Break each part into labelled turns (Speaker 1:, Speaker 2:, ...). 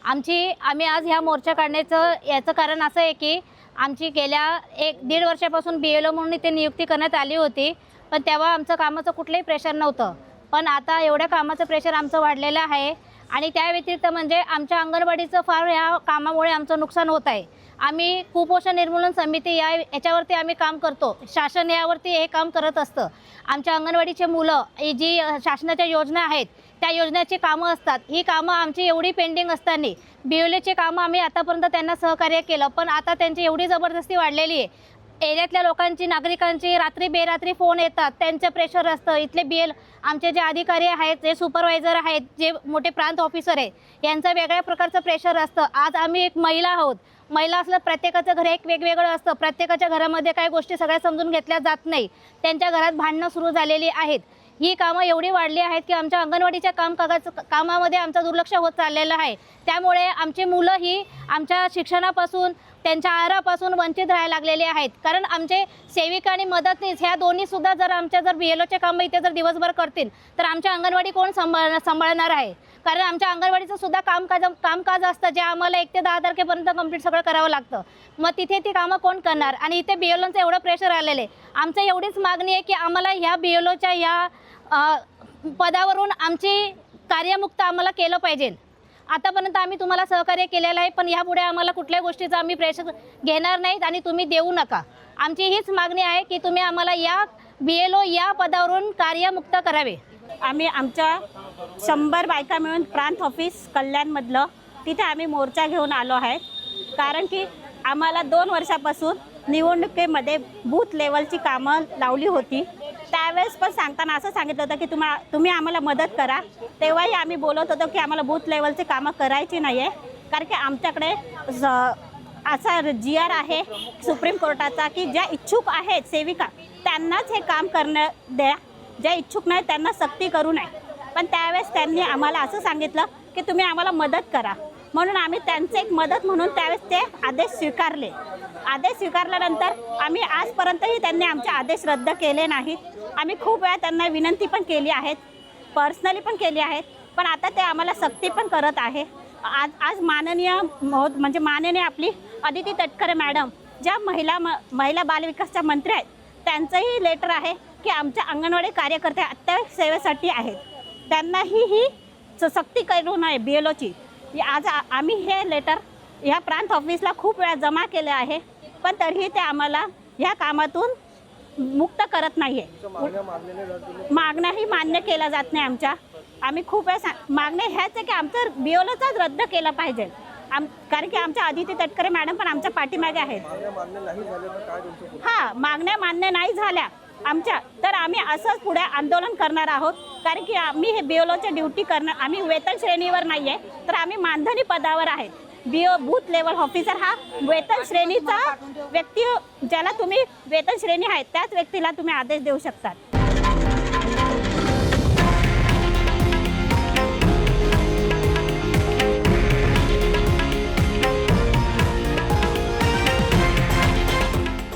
Speaker 1: आम्ही आज ह्या मोर्चा काढण्याचं याचं कारण असं आहे की आमची गेल्या 1-1.5 वर्षापासून BLO म्हणून इथे नियुक्ती करण्यात आली होती, पण तेव्हा आमचं कामाचं कुठलंही प्रेशर नव्हतं. पण आता एवढ्या कामाचं प्रेशर आमचं वाढलेलं आहे आणि त्या व्यतिरिक्त म्हणजे आमच्या अंगणवाडीचं फार ह्या कामामुळे आमचं नुकसान होत आहे. आम्ही कुपोषण निर्मूलन समिती याच्यावरती आम्ही काम करतो. शासन यावरती हे काम करत असतं. आमच्या अंगणवाडीचे मुलं जी शासनाच्या योजना आहेत त्या योजनेची कामं असतात, ही कामं आमची एवढी पेंडिंग असताना BLOचे कामं आम्ही आतापर्यंत त्यांना सहकार्य केलं, पण आता त्यांची एवढी जबरदस्ती वाढलेली आहे. एरियातल्या लोकांची, नागरिकांची रात्री बेरात्री फोन येतात, त्यांचं प्रेशर असतं. इथले आमचे जे अधिकारी आहेत, जे सुपरवायझर आहेत, जे मोठे प्रांत ऑफिसर आहेत, यांचं वेगळ्या प्रकारचं प्रेशर असतं. आज आम्ही एक महिला आहोत. महिला असलं प्रत्येकाचं घर एक वेगवेगळं असतं. प्रत्येकाच्या घरामध्ये काही गोष्टी सगळ्या समजून घेतल्या जात नाही. त्यांच्या घरात भांडणं सुरू झालेली आहेत. ही कामं एवढी वाढली आहेत की आमच्या अंगणवाडीच्या कामामध्ये आमचं दुर्लक्ष होत चाललेलं आहे. त्यामुळे आमची मुलं ही आमच्या शिक्षणापासून, त्यांच्या आहारापासून वंचित राहायला लागलेले आहेत. कारण आमचे सेविका आणि मदतनीस ह्या दोन्हीसुद्धा जर BLOचे कामं इथे जर दिवसभर करतील तर आमच्या अंगणवाडी कोण सांभाळणार आहे? कारण आमच्या अंगणवाडीचं सुद्धा कामकाज असतं, जे आम्हाला 1 ते 10 तारखेपर्यंत कंप्लीट सगळं करावं लागतं. मग तिथे ती कामं कोण करणार? आणि इथे BLOचं एवढं प्रेशर आलेलं आहे. आमचं एवढीच मागणी आहे की आम्हाला ह्या BLOच्या ह्या पदावरून आमची कार्यमुक्त आम्हाला केलं पाहिजे. आतापर्यंत आम्ही तुम्हाला सहकार्य केलेलं आहे, पण यापुढे आम्हाला कुठल्याही गोष्टीचं आम्ही प्रेशर घेणार नाहीत आणि तुम्ही देऊ नका. आमची हीच मागणी आहे की तुम्ही आम्हाला या BLO या पदावरून कार्यमुक्त करावे.
Speaker 2: आम्ही आमच्या 100 बायका मिळून प्रांत ऑफिस कल्याणमधलं तिथे आम्ही मोर्चा घेऊन आलो आहे. कारण की आम्हाला 2 वर्षापासून निवडणुकीमध्ये बूथ लेवलची कामं लावली होती. त्यावेळेस पण सांगताना असं सांगितलं होतं की तुम्ही आम्हाला मदत करा. तेव्हाही आम्ही बोलत होतो की आम्हाला बूथ लेवलचे कामं करायची नाही आहे, कारण की आमच्याकडे असा GR आहे सुप्रीम कोर्टाचा की ज्या इच्छुक आहेत सेविका त्यांनाच हे काम करणं द्या, ज्या इच्छुक नाही त्यांना सक्ती करू नये. पण त्यावेळेस त्यांनी आम्हाला असं सांगितलं की तुम्ही आम्हाला मदत करा, म्हणून आम्ही त्यांचे एक मदत म्हणून त्यावेळेस ते आदेश स्वीकारले. आदेश स्वीकारल्यानंतर आम्ही आजपर्यंतही त्यांनी आमचे आदेश रद्द केले नाहीत. आम्ही खूप वेळा त्यांना विनंती पण केली आहेत, पर्सनली पण केली आहेत, पण आता ते आम्हाला सक्ती पण करत आहे. आज माननीय आपली अदिती तटकरे मॅडम ज्या महिला बालविकासच्या मंत्री आहेत, त्यांचंही लेटर आहे की आमच्या अंगणवाडी कार्यकर्ते अत्यावश्यक सेवेसाठी आहेत, त्यांनाही ही सक्ती करू नये BLOची. आज आम्ही हे लेटर ह्या प्रांत ऑफिसला खूप वेळा जमा केले आहे, पण तरीही ते आम्हाला ह्या कामातून मुक्त करत नाही आहे. मागण्याही मान्य केल्या जात नाही आमच्या. आम्ही खूप वेळा मागण्या ह्याच आहे की आमचं BLOचाच रद्द केला पाहिजे. कारण की आमच्या अदिती तटकरे मॅडम पण आमच्या पाठीमागे आहेत. हां, मागण्या मान्य नाही झाल्या आमच्या तर आम्ही असंच पुढे आंदोलन करणार आहोत. कारण की आम्ही हे BLOच्या ड्युटी करणार, आम्ही वेतन श्रेणीवर नाही आहे, तर आम्ही मानधनी पदावर आहेत. बूथ लेवल ऑफिसर हा वेतन श्रेणीचा व्यक्ती, ज्याला तुम्ही वेतन श्रेणी आहे त्याच व्यक्तीला तुम्ही आदेश देऊ शकतात.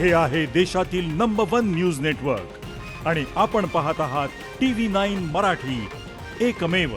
Speaker 3: हे आहे देशातील नंबर 1 न्यूज नेटवर्क आणि आपण पाहत आहात TV9 मराठी, एकमेव.